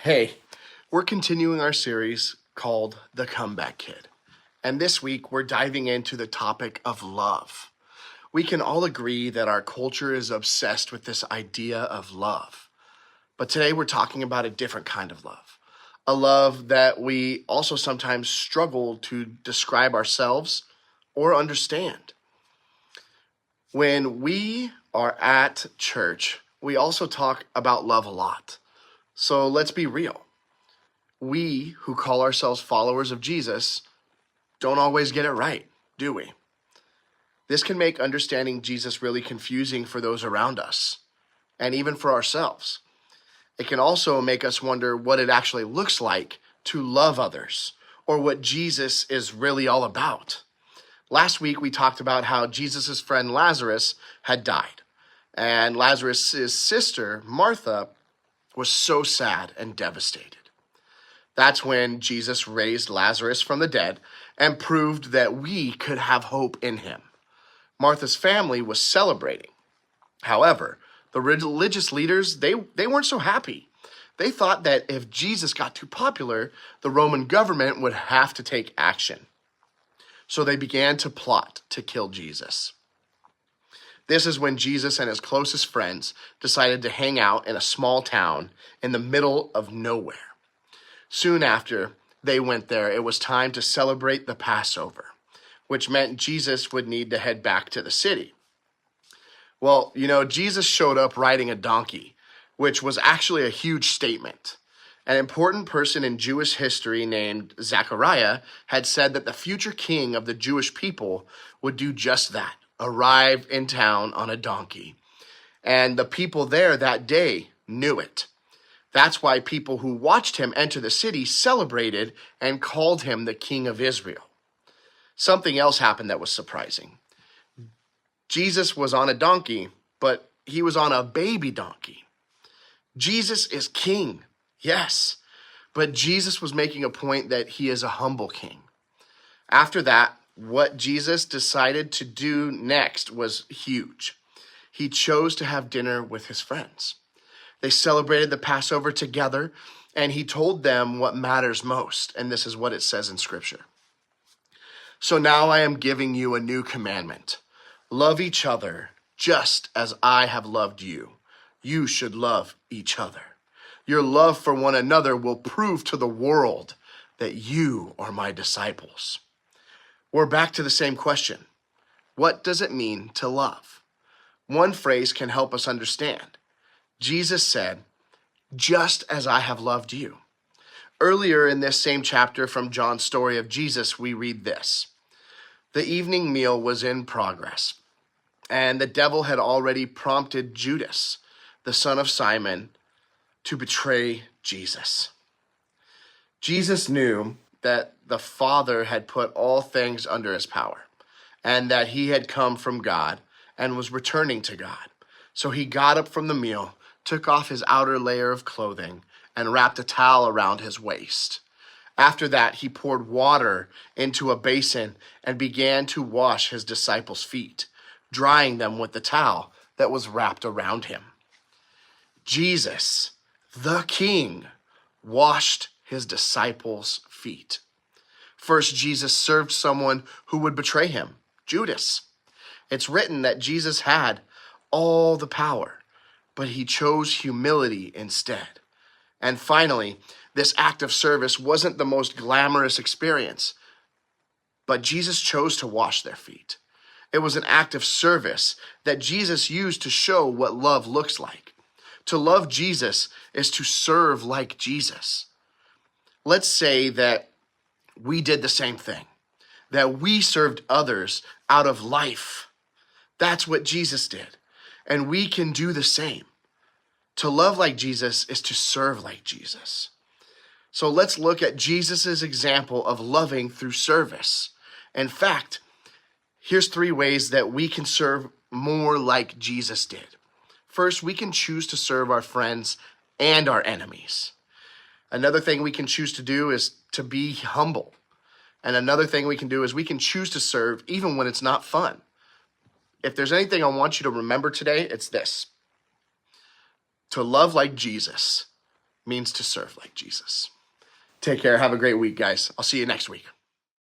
Hey, we're continuing our series called The Comeback Kid. And this week we're diving into the topic of love. We can all agree that our culture is obsessed with this idea of love. But today we're talking about a different kind of love. A love that we also sometimes struggle to describe ourselves or understand. When we are at church, we also talk about love a lot. So let's be real. We who call ourselves followers of Jesus don't always get it right, do we? This can make understanding Jesus really confusing for those around us, and even for ourselves. It can also make us wonder what it actually looks like to love others, or what Jesus is really all about. Last week, we talked about how Jesus' friend Lazarus had died, and Lazarus' sister, Martha, was so sad and devastated. That's when Jesus raised Lazarus from the dead and proved that we could have hope in him. Martha's family was celebrating. However, the religious leaders, they weren't so happy. They thought that if Jesus got too popular, the Roman government would have to take action. So they began to plot to kill Jesus. This is when Jesus and his closest friends decided to hang out in a small town in the middle of nowhere. Soon after they went there, it was time to celebrate the Passover, which meant Jesus would need to head back to the city. Well, Jesus showed up riding a donkey, which was actually a huge statement. An important person in Jewish history named Zechariah had said that the future king of the Jewish people would do just that, arrive in town on a donkey. And the people there that day knew it. That's why people who watched him enter the city celebrated and called him the King of Israel. Something else happened that was surprising. Jesus was on a donkey, but he was on a baby donkey. Jesus is king, yes, but Jesus was making a point that he is a humble king. After that, what Jesus decided to do next was huge. He chose to have dinner with his friends. They celebrated the Passover together, and he told them what matters most, and this is what it says in Scripture. So now I am giving you a new commandment. Love each other just as I have loved you. You should love each other. Your love for one another will prove to the world that you are my disciples. We're back to the same question. What does it mean to love? One phrase can help us understand. Jesus said, just as I have loved you. Earlier in this same chapter from John's story of Jesus, we read this. The evening meal was in progress, and the devil had already prompted Judas, the son of Simon, to betray Jesus. Jesus knew that the Father had put all things under his power, and that he had come from God and was returning to God. So he got up from the meal, took off his outer layer of clothing, and wrapped a towel around his waist. After that, he poured water into a basin and began to wash his disciples' feet, drying them with the towel that was wrapped around him. Jesus, the King, washed his disciples' feet. First, Jesus served someone who would betray him, Judas. It's written that Jesus had all the power, but he chose humility instead. And finally, this act of service wasn't the most glamorous experience, but Jesus chose to wash their feet. It was an act of service that Jesus used to show what love looks like. To love Jesus is to serve like Jesus. Let's say that we did the same thing, that we served others out of life. That's what Jesus did, and we can do the same. To love like Jesus is to serve like Jesus. So let's look at Jesus' example of loving through service. In fact, here's 3 ways that we can serve more like Jesus did. First, we can choose to serve our friends and our enemies. Another thing we can choose to do is to be humble. And another thing we can do is we can choose to serve even when it's not fun. If there's anything I want you to remember today, it's this. To love like Jesus means to serve like Jesus. Take care. Have a great week, guys. I'll see you next week.